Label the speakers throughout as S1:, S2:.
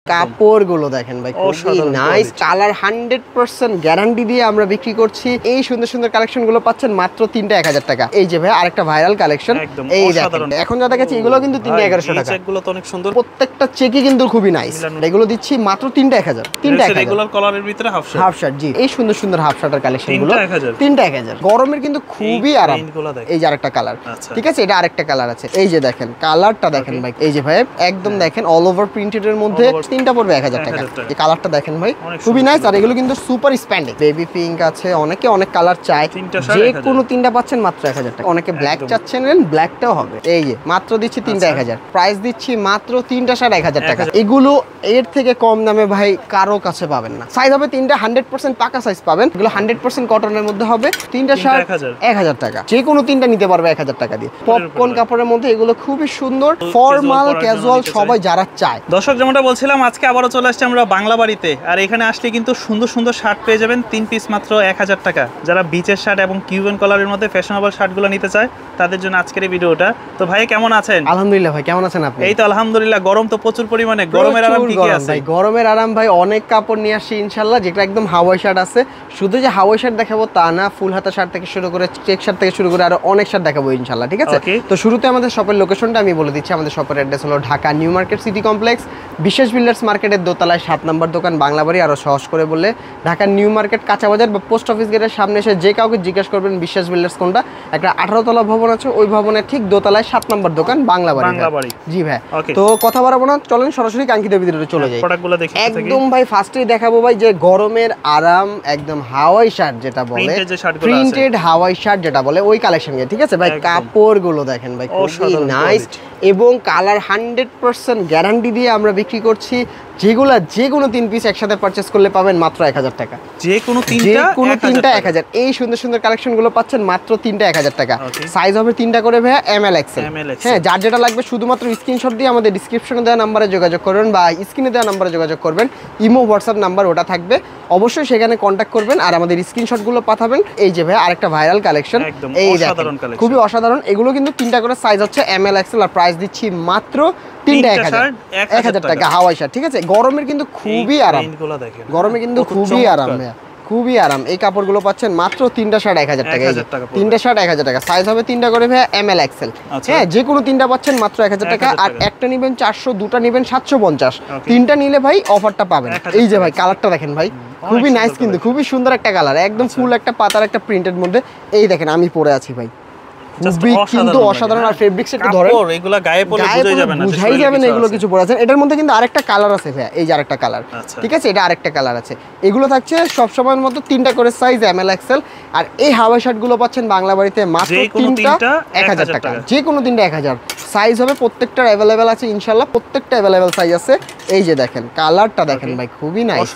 S1: কাপড়গুলো দেখেন ভাই, খুবই নাইস কালার, 100% গ্যারান্টি দিয়ে আমরা বিক্রি করছি। এই সুন্দর সুন্দর কালেকশন গুলো পাচ্ছেন মাত্র 3টা 1000 টাকা। এই যে ভাই আরেকটা ভাইরাল কালেকশন, এই দেখেন এখন যা দেখাচ্ছি এগুলো কিন্তু 3টা 1100 টাকা।
S2: চেকগুলো তো অনেক সুন্দর,
S1: প্রত্যেকটা চেকই কিন্তু খুবই নাইস। এগুলো দিচ্ছি মাত্র 3টা 1000। 3টা 1000
S2: রেগুলার কালারের ভিতরে হাফ শার্ট।
S1: জি, এই সুন্দর সুন্দর হাফ শার্টের কালেকশন গুলো 3টা 1000। গরমের কিন্তু খুবই আরাম। এই যে আরেকটা কালার, ঠিক আছে, এটা আরেকটা কালার আছে। এই যে দেখেন কালারটা দেখেন ভাই, এই যে ভাই একদম দেখেন অল ওভার প্রিন্টেড এর মধ্যে 3টা পড়বে 1000 টাকা। এই কালারটা দেখেন ভাই, খুবই নাইস। আর এগুলো কিন্তু সুপার স্প্যান্ডিং, বেবি পিঙ্ক আছে, অনেকে অনেক কালার চায়, যে কোনো 3টা পাচ্ছেন মাত্র 1000 টাকা। অনেকে ব্ল্যাক চাচ্ছেন, ব্ল্যাকটাও হবে। এই যে মাত্র দিচ্ছি 3টা 1000, প্রাইস দিচ্ছি মাত্র 3টা শার্ট 1000 টাকা। এগুলো এর থেকে কম দামে ভাই কারো কাছে পাবেন না। সাইজ হবে 3টা 100% পাকা সাইজ পাবেন। এগুলো 100% কটনের মধ্যে হবে। 3টা শার্ট 1000 টাকা, যে কোনো 3টা নিতে পারবে 1000 টাকা দিয়ে। পপকর্ন কাপড়ের মধ্যে এগুলো খুবই সুন্দর, ফর্মাল ক্যাজুয়াল সবাই যারা চায়।
S2: দর্শক যেমনটা বলছিলাম, আজকে আবারও চলে আসছে আমরা বাংলা বাড়িতে। আর এখানে আসলে কিন্তু সুন্দর সুন্দর শার্ট পেয়ে যাবেন 3 পিস মাত্র 1000 টাকা। যারা বিচের শার্ট এবং কিউবেন কলারের মধ্যে ফ্যাশনেবল শার্টগুলো নিতে চায় তাদের জন্য আজকের এই ভিডিওটা। তো ভাই কেমন আছেন?
S1: আলহামদুলিল্লাহ ভাই, কেমন আছেন আপনি?
S2: এই তো আলহামদুলিল্লাহ। গরম তো প্রচুর পরিমাণে, গরমের আরাম কি কি আছে?
S1: ভাই গরমের আরাম ভাই অনেক কাপড় নিয়ে আসি ইনশাআল্লাহ, যেটা একদম হাওয়াই শার্ট আছে। শুধু যে হাওয়াই শার্ট দেখাবো তা না, ফুল হাতা শার্ট থেকে শুরু করে চেক শার্ট থেকে শুরু করে আরো অনেক শার্ট দেখাবো ইনশাআল্লাহ, ঠিক আছে? তো শুরুতে আমাদের শপের লোকেশনটা আমি বলে দিচ্ছি। আমাদের শপের অ্যাড্রেস হলো Dhaka new market city complex, বিশেষ বিল্ডার্স মার্কেটের দোতলায় 7 নম্বর দোকান বাংলা বাড়ি। আরো সহজ করে বললে ঢাকা নিউ মার্কেট কাঁচা বাজার বা পোস্ট অফিস গেটের সামনে এসে যে কাউকে জিজ্ঞেস করবেন বিশ্বাস বিল্ডার্স কোনটা, একটা 18 তলা ভবন আছে, ওই ভবনের ঠিক দোতলায় 7 নম্বর দোকান বাংলা বাড়ি। জি ভাই, তো কথা বাড়াবো না, চলেন সরাসরি কাঙ্ক্ষিত ভিডিওতে চলে যাই। একদম ভাই ফার্স্টেই দেখাবো ভাই যে গরমের আরাম একদম হাওয়াই শার্ট যেটা বলে, প্রিন্টেড হাওয়াই শার্ট যেটা বলে ওই কালেকশনকে, ঠিক আছে ভাই? কাপড়গুলো দেখেন ভাই, খুবই নাইস এবং কালার 100% গ্যারান্টি দিয়ে আমরা বিক্রি করছি। যেগুলো যে কোনো 3 পিস একসাথে পারচেজ করলে পাবেন মাত্র 1000 টাকা।
S2: যে কোনো 3টা
S1: 1000। এই সুন্দর সুন্দর কালেকশন গুলো পাচ্ছেন মাত্র 3টা 1000 টাকা। সাইজ হবে 3টা করে ভাইয়া, ML XL। হ্যাঁ, যার যেটা লাগবে শুধুমাত্র স্ক্রিনশট দিয়ে আমাদের ডেসক্রিপশনে দেওয়া নম্বরে যোগাযোগ করবেন বা স্ক্রিনে দেওয়া নম্বরে যোগাযোগ করবেন। ইমো হোয়াটসঅ্যাপ নাম্বার ওটা থাকবে, অবশ্যই সেখানে কন্ট্যাক্ট করবেন আর আমাদের স্ক্রিনশট গুলো পাঠাবেন। এই যে ভাইয়া আরেকটা ভাইরাল কালেকশন, এই দেখেন খুবই অসাধারণ। এগুলো কিন্তু 3টা করে সাইজ হচ্ছে ML XL আর প্রাইস দিচ্ছি মাত্র 3টা 1000 টাকা হাওয়াই শার্ট, ঠিক আছে? গরমের কিন্তু খুবই আরাম, গরমে কিন্তু খুবই আরাম ভাইয়া, খুবই আরাম। এই কাপড়গুলো পাচ্ছেন মাত্র 3টা শার্ট 1000 টাকা। 3টা শার্ট 1000 টাকা, সাইজ হবে 3টা করে ভাইয়া, ML XL। হ্যাঁ, যে কোনো 3টা পাচ্ছেন মাত্র 1000 টাকা। আর একটা নেবেন 400, দুটা নেবেন 750, 3টা নিলে ভাই অফারটা পাবেন। এই যে ভাই কালারটা দেখেন ভাই, খুবই নাইস কিন্তু খুবই সুন্দর একটা কালার, একদম ফুল একটা পাতার একটা প্রিন্টের মধ্যে। এই দেখেন আমি পরে আছি ভাই, কিন্তু অসাধারণ। আর ফেব্রিক্স একটু ধরেন,
S2: এগুলো গায়ে পরলে বোঝাই যাবে না,
S1: বুঝাই যাবে না এগুলো কিছু পরে আছেন। এটার মধ্যে কিন্তু আরেকটা কালার আছে ভাই, এই যে আরেকটা কালার, ঠিক আছে, এটা আরেকটা কালার আছে। এগুলো থাকছে সব সময়ের মতো 3টা করে সাইজ ML XL। আর এই হাওয়াই শার্ট গুলো পাচ্ছেন বাংলা বাড়িতে মাত্র 3টা 1000 টাকা। যে কোনো 3টা 1000, সাইজ হবে প্রত্যেকটার অ্যাভেলেবেল আছে ইনশাআল্লাহ, প্রত্যেকটা অ্যাভেলেবেল সাইজ আছে। এই যে দেখেন কালারটা দেখেন ভাই, খুবই নাইস,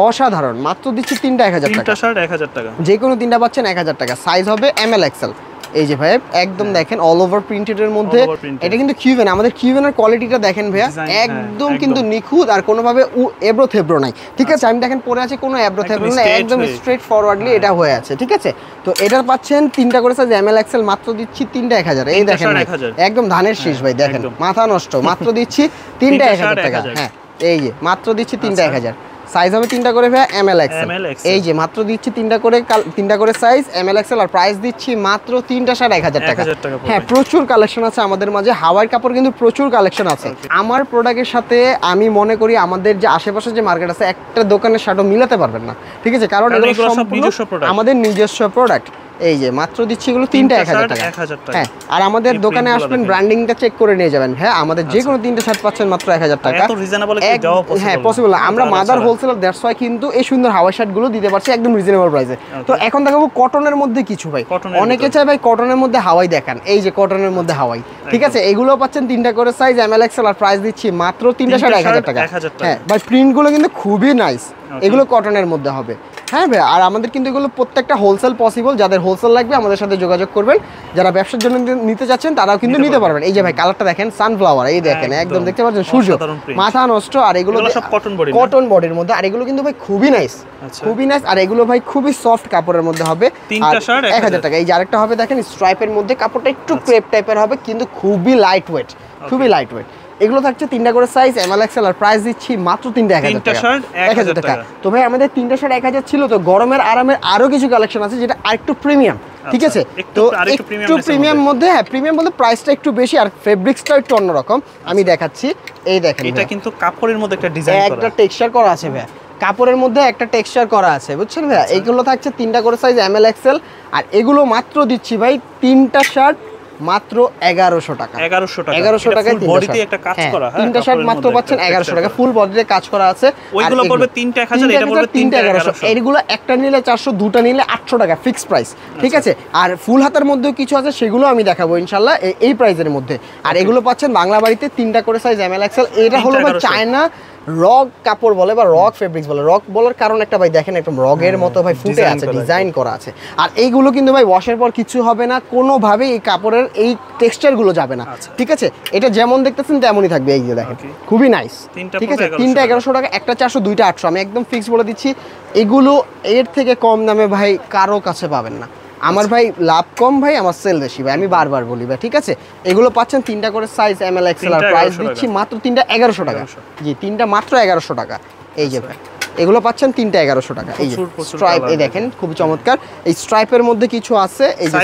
S1: অসাধারণ। মাত্র দিচ্ছি 3টা 1000 টাকা।
S2: 3টা শার্ট 1000 টাকা,
S1: যে কোনো 3টা পাচ্ছেন 1000 টাকা। সাইজ হবে ML XL। এই যে ভাই একদম দেখেন অল ওভার প্রিন্টেড এর মধ্যে, এটা কিন্তু কিউবেন। আমাদের কিউবেনের কোয়ালিটিটা দেখেন ভাইয়া, একদম কিন্তু নিখুঁত আর কোনোভাবে এবড়ো থেবড়ো নাই, ঠিক আছে? আমি দেখেন পরে আছে, কোনো এবড়ো থেবড়ো না, একদম স্ট্রেট ফরওয়ার্ডলি এটা হয়ে আছে, ঠিক আছে? তো এটার পাচ্ছেন 3টা করে সাইজ ML XL, মাত্র দিচ্ছি 3টা 1000। এই দেখেন একদম ধানের শীষ ভাই, দেখেন মাথা নষ্ট, মাত্র দিচ্ছি 3টা 1000 টাকা। হ্যাঁ, এই যে মাত্র দিচ্ছি 3টা 1000, সাইজ হবে 3টা করে ভাই, ML XL। এই যে মাত্র দিচ্ছি 3টা করে সাইজ ML XL আর প্রাইস দিচ্ছি মাত্র 3টা শার্ট 1000 টাকা। হ্যাঁ, প্রচুর কালেকশন আছে আমাদের মাঝে, হাওয়াই কাপড় কিন্তু প্রচুর কালেকশন আছে। আমার প্রোডাক্টের সাথে আমি মনে করি আমাদের যে আশেপাশে যে মার্কেট আছে একটা দোকানের শার্টও মিলাতে পারবেন না, ঠিক আছে? কারণ এগুলো সম্পূর্ণ আমাদের নিজস্ব প্রোডাক্ট। এই যে মাত্র দিচ্ছি এগুলো 3টা 1000 টাকা। হ্যাঁ, আর আমাদের দোকানে আসবেন, ব্র্যান্ডিংটা চেক করে নিয়ে যাবেন। হ্যাঁ, আমাদের যে কোনো 3টা শার্ট পাচ্ছেন মাত্র 1000 টাকা। হ্যাঁ, পসিবল। আমরা মাদার হোলসেলার, দ্যাটস ওয়াই কিন্তু এই সুন্দর হাওয়াই শার্টগুলো দিতে পারছি একদম রিজনেবল প্রাইসে। তো এখন দেখাবো কটনের মধ্যে কিছু ভাই, অনেকে চায় ভাই কটনের মধ্যে হাওয়াই দেখান। এই যে কটনের মধ্যে হাওয়াই, ঠিক আছে? এগুলো পাচ্ছেন 3টা করে সাইজ ML XL আর প্রাইস দিচ্ছি মাত্র 3টা শার্ট 1000 টাকা। হ্যাঁ ভাই, প্রিন্টগুলো কিন্তু খুবই নাইস, এগুলো কটনের মধ্যে হবে। হ্যাঁ ভাই, আর আমাদের কিন্তু এগুলো প্রত্যেকটা হোলসেল পসিবল। যাদের হোলসেল লাগবে আমাদের সাথে যোগাযোগ করবেন, যারা ব্যবসার জন্য নিতে যাচ্ছেন তারাও কিন্তু নিতে পারবেন। এই যে ভাই কালারটা দেখেন, সানফ্লাওয়ার, এই দেখেন একদম দেখতে পাচ্ছেন সূর্য, মাথা নষ্ট। আর এগুলো সব কটন বডির মধ্যে, আর এগুলো কিন্তু ভাই খুবই নাইস, খুবই নাইস। আর এগুলো ভাই খুবই সফট কাপড়ের মধ্যে হবে, 1000 টাকা। এই যে আরেকটা হবে দেখেন স্ট্রাইপের মধ্যে, কাপড়টা একটু ক্রেপ টাইপের হবে কিন্তু খুবই লাইট ওয়েট, খুবই লাইট ওয়েট। এগুলো থাকছে তিনটা করে সাইজ এমএল এক্সেল আর প্রাইস দিচ্ছি মাত্র তিনটা 1000 টাকা। 1000 টাকা। তো ভাই আমাদের তিনটা শার্ট 1000 ছিল, তো গরমের আরামের আরো কিছু কালেকশন আছে যেটা আরেকটু প্রিমিয়াম, ঠিক আছে? তো একটু প্রিমিয়াম মধ্যে, হ্যাঁ প্রিমিয়াম বলতে প্রাইসটা একটু বেশি আর ফেব্রিক্সটা একটু অন্যরকম। আমি দেখাচ্ছি, এই দেখেন
S2: এটা কিন্তু কাপড়ের মধ্যে একটা ডিজাইন করা,
S1: একটা টেক্সচার করা আছে ভাই, কাপড়ের মধ্যে একটা টেক্সচার করা আছে, বুঝছেন ভাই? এইগুলো থাকছে তিনটা করে সাইজ এমএল এক্সেল, আর এগুলো মাত্র দিচ্ছি ভাই তিনটা শার্ট মাত্র 1100 টাকা। 1100 টাকায়
S2: বডিতে একটা কাজ করা, হ্যাঁ
S1: তিনটা শার্ট মাত্র পাচ্ছেন 1100 টাকা, ফুল বডিতে কাজ করা আছে।
S2: ওইগুলো পড়বে 3টা 1000, এটা পড়বে 3টা 1100।
S1: এইগুলো একটা নিলে 400, দুটো নিলে 800 টাকা ফিক্স প্রাইস, ঠিক আছে? আর ফুল হাতার মধ্যেও কিছু আছে, সেগুলো আমি দেখাবো ইনশাআল্লাহ এই প্রাইসের মধ্যে। আর এগুলো পাচ্ছেন বাংলা বাড়িতে তিনটা করে সাইজ এমএল এক্সেল। এটা হলো ভাই চায়না রক কাপড় বলে বা রক ফেব্রিক্স বলে। রক বলার কারণ একটা ভাই দেখেন একদম রগের মতো ভাই ফুটে আছে, ডিজাইন করা আছে। আর এইগুলো কিন্তু ভাই ওয়াশের পর কিছু হবে না, কোনোভাবেই এই কাপড়ের এই টেক্সচারগুলো যাবে না, ঠিক আছে? এটা যেমন দেখতেছেন তেমনই থাকবে, এই যে দেখেন খুবই নাইস, ঠিক আছে? তিনটা 1100 টাকা, একটা 400, দুইটা 800। আমি একদম ফিক্স বলে দিচ্ছি, এগুলো এর থেকে কম দামে ভাই কারো কাছে পাবেন না। আমার ভাই লাভ কম ভাই, আমার সেল বেশি ভাই, আমি বারবার বলি ভাই, ঠিক আছে? এগুলো পাচ্ছেন তিনটা করে সাইজ এমএল এক্সেল আর প্রাইস দিচ্ছি মাত্র তিনটা 1100 টাকা। জি, তিনটা মাত্র 1100 টাকা। এই যে ভাই এগুলো পাচ্ছেন তিনটা 1100 টাকা। এই যে স্ট্রাইপ, এই দেখেন খুব চমৎকার। এই স্ট্রাইপের মধ্যে কিছু আছে, এই যে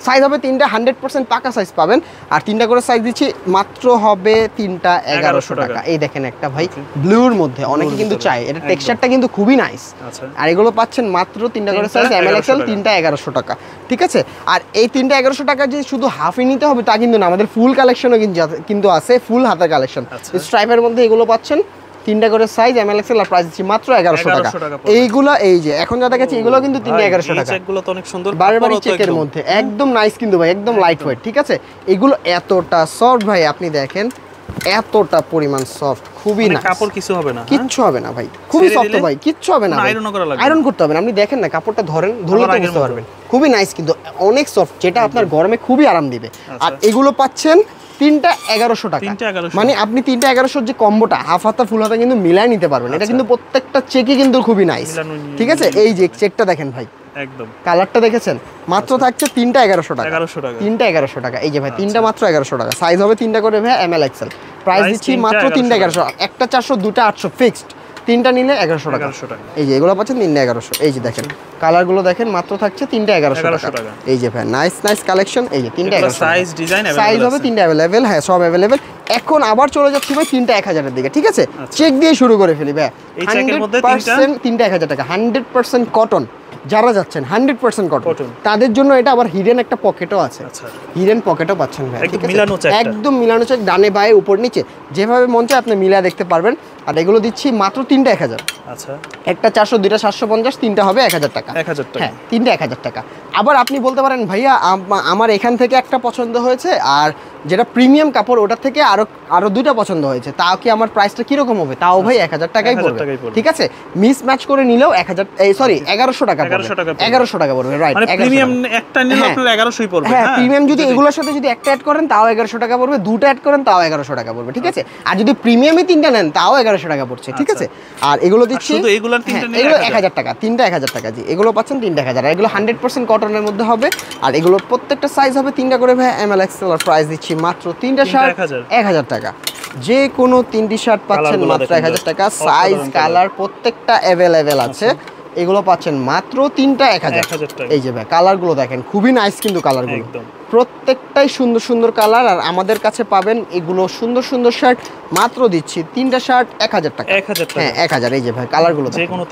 S1: সাইজ হবে তিনটা 100% পাকা সাইজ পাবেন। আর তিনটা করে সাইজ দিচ্ছি মাত্র হবে তিনটা 1100 টাকা। এই দেখেন একটা ভাই ব্লুর মধ্যে, অনেকে কিন্তু চায়, এটা টেক্সচারটা কিন্তু খুবই নাইস। আর এগুলো পাচ্ছেন মাত্র তিনটা করে সাইজ এমএল এক্সেল, তিনটা 1100 টাকা, ঠিক আছে? আর এই তিনটা 1100 টাকা যে শুধু হাফই নিতে হবে তা কিন্তু না, আমাদের ফুল কালেকশনও কিন্তু আছে, ফুল হাতার কালেকশন। স্ট্রাইপের মধ্যে এগুলো পাচ্ছেন তিনটা করে সাইজ এমএল এক্সেল আর প্রাইস দিচ্ছি মাত্র 1100 টাকা। এইগুলো এই যে এখন যা দেখাচ্ছি এগুলো কিন্তু 3টা 1100 টাকা।
S2: এগুলো তো অনেক সুন্দর,
S1: বারবারি চেকের মধ্যে একদম নাইস কিন্তু ভাই, একদম লাইট ওয়েট, ঠিক আছে? এগুলো এতটা সফট ভাই, আপনি দেখেন এতটা পরিমাণ সফট, খুবই নাইস।
S2: কাপড় কিছু হবে না,
S1: কিচ্ছু হবে না ভাই, খুবই সফট ভাই, কিচ্ছু হবে না। আয়রন করতে হবে না, আপনি দেখেন না কাপড়টা ধরেন, ধরলে তো বুঝতে পারবেন, খুবই নাইস কিন্তু অনেক সফট, যেটা আপনার গরমে খুবই আরাম দিবে। আর এগুলো পাচ্ছেন তিনটা 1100 টাকা। মানে আপনি তিনটা 1100 যে কম্বোটা হাফ হাতা ফুল হাতা কিন্তু মিলায় নিতে পারবেন। এটা কিন্তু প্রত্যেকটা চেকই কিন্তু খুবই নাইস, ঠিক আছে? এই যে চেকটা দেখেন ভাই, একদম কালারটা দেখেছেন, মাত্র থাকছে তিনটা 1100 টাকা। তিনটা 1100 টাকা। এই যে ভাই তিনটা মাত্র 1100 টাকা, সাইজ হবে তিনটা করে ভাই এমএল এক্সেল, প্রাইস দিচ্ছি মাত্র তিনটা 1100। একটা 400, দুটা 800 ফিক্সড, তিনটা নিলে 1100 টাকা। এই যে এগুলো পাচ্ছেন তিনটা 1100। এই যে দেখেন কালারগুলো দেখেন, মাত্র থাকছে তিনটা 1100 টাকা। এই যে ভাই নাইস নাইস কালেকশন, এই যে তিনটা 1100 সাইজ ডিজাইন সাইজ হবে তিনটা अवेलेबल, হ্যাঁ সব अवेलेबल। এখন আবার চলে যাচ্ছি ভাই তিনটা 1000 এর দিকে, ঠিক আছে? চেক দিয়ে শুরু করে ফেলি ভাই। এই চেকের মধ্যে তিনটা 1000 টাকা, 100% কটন। যারা যাচ্ছেন 100% কটন, তাদের জন্য এটা আবার হিডেন একটা পকেটও আছে, হিডেন পকেটও পাচ্ছেন ভাই, ঠিক আছে? একদম মিলানো চেক, ডানে বায়ে উপর নিচে যেভাবে মন চায় আপনি মিলা দেখতে পারবেন। আর এগুলো দিচ্ছি মাত্র তিনটা 1000। আচ্ছা, একটা 400, দুইটা 750, তিনটা হবে 1000 টাকা। 1000 টাকা, হ্যাঁ তিনটা 1000 টাকা। আবার আপনি বলতে পারেন ভাইয়া আমার এখান থেকে একটা পছন্দ হয়েছে, আর যেটা প্রিমিয়াম কাপড় ওটার থেকে আরো দুইটা পছন্দ হয়েছে, তাও কি আমার প্রাইসটা কিরকম হবে? তাও ভাই 1000 টাকাই পড়বে, ঠিক আছে? মিস ম্যাচ করে নিলেও 1000, সরি 1100 টাকা, 1100 টাকা পড়বে, রাইট? মানে প্রিমিয়াম একটা নিলে আপনার 1100ই পড়বে। হ্যাঁ, প্রিমিয়াম যদি এগুলোর সাথে যদি একটা অ্যাড করেন তাও 1100 টাকা পড়বে, দুটো অ্যাড করেন তাও 1100 টাকা পড়বে, ঠিক আছে? আর যদি প্রিমিয়ামই তিনটা নেন তাও 1100 টাকা পড়ছে, ঠিক আছে? আর এগুলো দিচ্ছি শুধু এগুলোর তিনটা নিলে এগুলো 1000 টাকা, তিনটা 1000 টাকা। জি, এগুলো পাচ্ছেন তিনটা 1000। আর এগুলো 100% কটনের মধ্যে হবে। আর এগুলোর প্রত্যেকটা সাইজ হবে তিনটা করে ভাই এমএল এক্সেল, আর প্রাইস দিচ্ছি মাত্র তিনটা শার্ট 1000 টাকা। যে কোনো তিনটি শার্ট পাচ্ছেন মাত্র 1000 টাকা। সাইজ কালার প্রত্যেকটা अवेलेबल আছে। এগুলো পাচ্ছেন মাত্র তিনটা 1000 টাকা। এই যে ভাই কালারগুলো দেখেন, খুবই নাইস কিন্তু কালারগুলো, প্রত্যেকটাই সুন্দর সুন্দর কালার। আর আমাদের কাছে পাবেন এগুলো সুন্দর সুন্দর শার্ট, মাত্র দিচ্ছি তিনটা শার্ট 1000 টাকা। হ্যাঁ 1000। এই যে ভাই কালারগুলো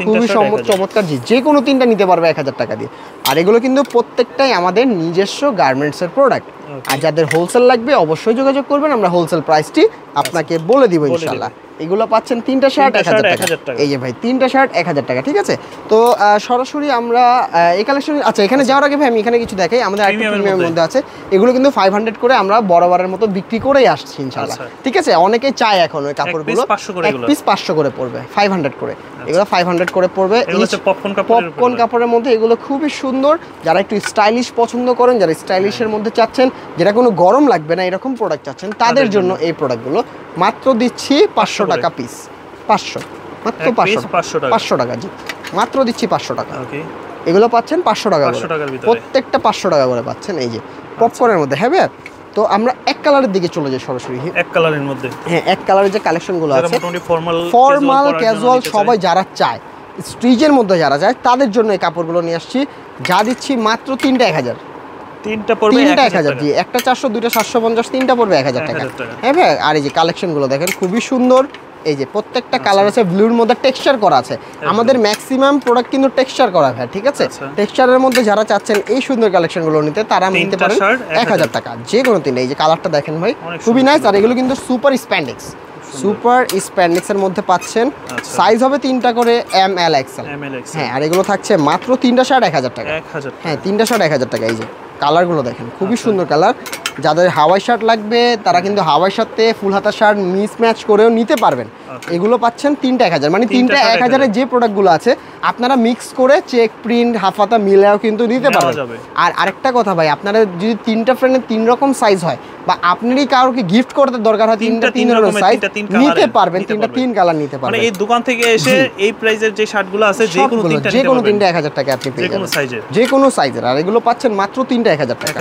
S1: খুবই চমৎকার, যে কোনো তিনটা নিতে পারবে 1000 টাকা দিয়ে। আর এগুলো কিন্তু প্রত্যেকটাই আমাদের নিজস্ব গার্মেন্টসের প্রোডাক্ট। আর যাদের হোলসেল লাগবে অবশ্যই যোগাযোগ করবেন, আমরা হোলসেল প্রাইসটি আপনাকে বলে দিব ইনশাআল্লাহ। এগুলো পাচ্ছেন তিনটা শার্ট 1000 টাকা। এই যে ভাই তিনটা শার্ট 1000 টাকা, ঠিক আছে? তো সরাসরি আমরা এই কালেকশন, আচ্ছা এখানে যাওয়ার আগে ভাই আমি এখানে কিছু দেখাই। আমাদের প্রিমিয়ামের মধ্যে আছে, এগুলো কিন্তু 500 করে আমরা বরাবরের মতো বিক্রি করেই আসছি ইনশাআল্লাহ, ঠিক আছে? অনেকেই চায় এখন ওই কাপড়গুলো, এক পিস 500 করে পড়বে, 500 করে। এগুলো 500 করে পড়বে। পপকর্ন কাপড়ের মধ্যে এগুলো খুবই সুন্দর। যারা একটু স্টাইলিশ পছন্দ করেন, যারা স্টাইলিশের মধ্যে চাচ্ছেন, যেটা কোনো গরম লাগবে না এরকম প্রোডাক্ট চাচ্ছেন, তাদের জন্য এই প্রোডাক্টগুলো। মাত্র দিচ্ছি 500 টাকা পিস, 500, মাত্র 500 টাকা। জি, মাত্র দিচ্ছি 500 টাকা। এগুলো পাচ্ছেন 500 টাকা, প্রত্যেকটা 500 টাকা করে পাচ্ছেন। এই যে পপকর্নের মধ্যে, হ্যাঁ তো আমরা এক কালারের দিকে চলে যাই সরাসরি।
S2: এক কালারের মধ্যে,
S1: হ্যাঁ এক কালারের যে কালেকশনগুলো আছে
S2: মোটামুটি
S1: ফর্মাল ক্যাজুয়াল সবাই যারা চায়, স্ট্রিজের মধ্যে যারা চায় তাদের জন্য এই কাপড়গুলো নিয়ে আসছি, যা দিচ্ছি মাত্র 3টা 1000।
S2: তিনটা পড়বে
S1: 1000 জি, একটা 400, দুইটা 750, তিনটা পড়বে 1000 টাকা।
S2: 1000 টাকা।
S1: হ্যাঁ ভাই, আর এই যে কালেকশনগুলো দেখেন খুবই সুন্দর। এই যে প্রত্যেকটা কালার আছে, ব্লুর মধ্যে টেক্সচার করা আছে। আমাদের ম্যাক্সিমাম প্রোডাক্ট কিন্তু টেক্সচার করা ভাই, ঠিক আছে? টেক্সচারের মধ্যে যারা চাচ্ছেন এই সুন্দর কালেকশনগুলো নিতে, তারা নিতে পারেন 1000 টাকা যে কোনো তিনটা। এই যে কালারটা দেখেন ভাই, খুবই নাইস। আর এগুলো কিন্তু সুপার স্প্যান্ডেক্স, সুপার স্প্যান্ডেক্সের মধ্যে পাচ্ছেন। সাইজ হবে 3টা করে এম এল এক্সেল। হ্যাঁ, আর এগুলো থাকছে মাত্র 3টা শার্ট 1000 টাকা। হ্যাঁ 3টা শার্ট 1000 টাকা। এই যে কালারগুলো দেখেন খুবই সুন্দর কালার। যাদের হাওয়াই শার্ট লাগবে তারা কিন্তু হাওয়াই সাথে ফুল হাতা শার্ট মিস ম্যাচ করেও নিতে পারবেন। এগুলো পাচ্ছেন 3টা 1000, মানে 3টা 1000-এর যে প্রোডাক্টগুলো আছে আপনারা মিক্স করে চেক প্রিন্ট হাফ হাতা মিলাও কিন্তু নিতে পারবেন। আর আরেকটা কথা ভাই, আপনারা যদি 3টা ফ্রেন্ডের 3 রকম সাইজ হয় বা আপনারই কাউকে গিফট করতে দরকার হয় 3টা 3 রকম সাইজ নিতে পারবেন, 3টা 3 কালার নিতে পারবেন।
S2: মানে এই দোকান থেকে এসে এই প্রাইজের যে শার্টগুলো আছে যে কোনো
S1: 3টা 1000 টাকা আপনি পেয়ে যাবেন, যে কোনো সাইজের। আর এগুলো পাচ্ছেন মাত্র 3টা 1000 টাকা।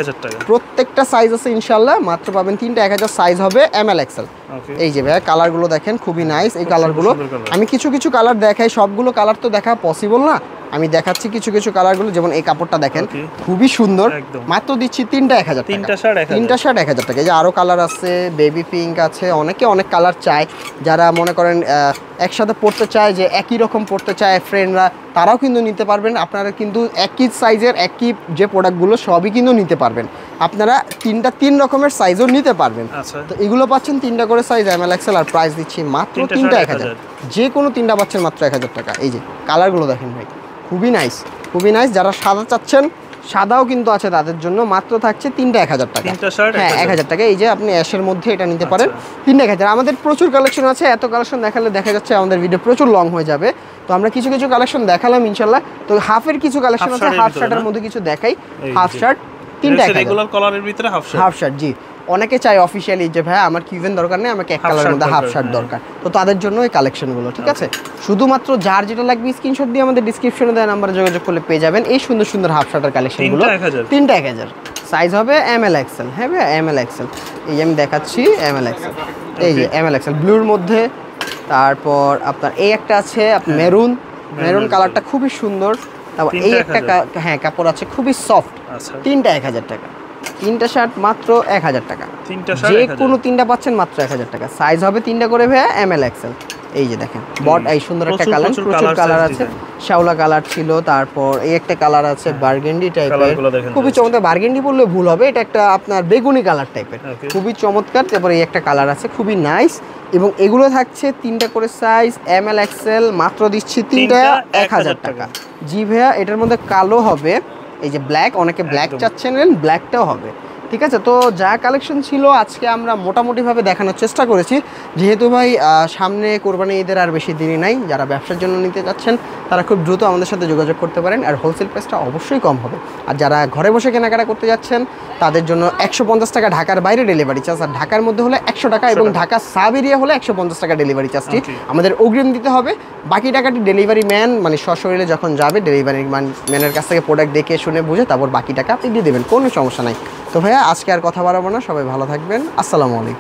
S1: প্রত্যেকটা সাইজ আছে ইনশাআল্লাহ, মাত্র পাবেন 3টা 1000। সাইজ হবে এম এল এক্সেল। এই যে ভাই কালারগুলো দেখেন খুবই নাইস। এই কালারগুলো আমি কিছু কিছু কালার দেখাই, সবগুলো কালার তো দেখা পসিবল না, আমি দেখাচ্ছি কিছু কিছু কালারগুলো। যেমন এই কাপড়টা দেখেন খুবই সুন্দর, মাত্র দিচ্ছি 3টা 1000 টাকা। 3টা শার্ট 1000 টাকা। এই যে আরো কালার আছে, বেবি পিঙ্ক আছে, অনেকে অনেক কালার চায়। যারা মনে করেন একসাথে পড়তে চায়, যে একই রকম পড়তে চায় ফ্রেন্ডরা, তারাও কিন্তু নিতে পারবেন। আপনারা কিন্তু একই সাইজের একই যে প্রোডাক্টগুলো সবই কিন্তু নিতে পারবেন। আপনারা 3টা 3 রকমের সাইজও নিতে পারবেন। তো এগুলো পাচ্ছেন 3টা করে সাইজ এম এল এক্সেল। আর প্রাইস দিচ্ছি মাত্র 3টা 1000, যে কোনো 3টা পাচ্ছেন মাত্র 1000 টাকা। এই যে কালারগুলো দেখেন ভাই খুবই নাইস, খুবই নাইস। যারা সাদা চাচ্ছেন সাদাও কিন্তু আছে তাদের জন্য, মাত্র থাকছে 3টা 1000 টাকা। হ্যাঁ 1000 টাকা। এই যে আপনি অ্যাশের মধ্যে এটা নিতে পারেন 3টা 1000। আমাদের প্রচুর কালেকশন আছে, এত কালেকশন দেখালে দেখা যাচ্ছে আমাদের ভিডিও প্রচুর লং হয়ে যাবে। তো আমরা কিছু কিছু কালেকশন দেখালাম ইনশাল্লাহ। তো হাফের কিছু কালেকশন আছে, হাফ শার্টের মধ্যে কিছু দেখাই। হাফ শার্ট 3টা 1000, রেগুলার কালারের ভিতরে হাফ শার্ট জি। অনেকে চাই অফিশিয়ালি যে ভাই আমার কিউভেন দরকার নেই, আমাকে এক কালারের মধ্যে হাফ শার্ট দরকার, তো তাদের জন্য এই কালেকশনগুলো, ঠিক আছে? শুধুমাত্র যার যেটা লাগবে স্ক্রিনশট দিয়ে আমাদের ডেসক্রিপশনে দেওয়া নাম্বারে যোগাযোগ করলে পেয়ে যাবেন এই সুন্দর সুন্দর হাফ শার্টের কালেকশনগুলো। 3টা 1000। সাইজ হবে এম এল এক্সেল। হ্যাঁ ভাই এম এল এক্সেল। এই আমি দেখাচ্ছি এম এল এক্সেল। এই যে এম এল এক্সেল ব্লুর মধ্যে। তারপর আপনার এই একটা আছে মেরুন, মেরুন কালারটা খুবই সুন্দর। তারপর এই একটা হ্যাঁ কাপড় আছে খুবই সফট। 3টা 1000 টাকা। 3টা শার্ট মাত্র 1000 টাকা। যে কোনো 3টা পাচ্ছেন মাত্র 1000 টাকা। সাইজ হবে 3টা করে ভাইয়া এম এল এক্সেল। এই যে দেখেন বট, এই সুন্দর একটা কালার, প্রচুর কালার আছে। শ্যাওলা কালার ছিল, তারপর এই একটা কালার আছে বার্গেন্ডি টাইপের, খুবই চমৎকার। বার্গেন্ডি বললে ভুল হবে, এটা একটা আপনার বেগুনি কালার টাইপের, খুবই চমৎকার। তারপর এই একটা কালার আছে খুবই নাইস। এবং এগুলো থাকছে 3টা করে সাইজ এম এল এক্সেল, মাত্র দিচ্ছি 3টা 1000 টাকা। জি ভাইয়া এটার মধ্যে কালো হবে, এই যে ব্ল্যাক, অনেকে ব্ল্যাক চাচ্ছেন, ব্ল্যাকটাও হবে, ঠিক আছে? তো যা কালেকশন ছিল আজকে আমরা মোটামুটিভাবে দেখানোর চেষ্টা করেছি। যেহেতু ভাই সামনে কোরবানি ঈদের আর বেশি দেরি নাই, যারা ব্যবসার জন্য নিতে চাচ্ছেন তারা খুব দ্রুত আমাদের সাথে যোগাযোগ করতে পারেন। আর হোলসেল প্রাইসটা অবশ্যই কম হবে। আর যারা ঘরে বসে কেনাকাটা করতে যাচ্ছেন তাদের জন্য 150 টাকা ঢাকার বাইরে ডেলিভারি চার্জ, আর ঢাকার মধ্যে হলে 100 টাকা, এবং ঢাকা সাব এরিয়া হলে 150 টাকা ডেলিভারি চার্জটি আমাদের অগ্রিম দিতে হবে। বাকি টাকাটি ডেলিভারি ম্যান মানে সশরীরে যখন যাবে ডেলিভারি ম্যানের কাছ থেকে প্রোডাক্ট দেখে শুনে বুঝে তারপর বাকি টাকা আপনি দিয়ে দেবেন, কোনো সমস্যা নাই। তো ভাইয়া আজকে আর কথা বাড়াবো না, সবাই ভালো থাকবেন। আসসালামু আলাইকুম।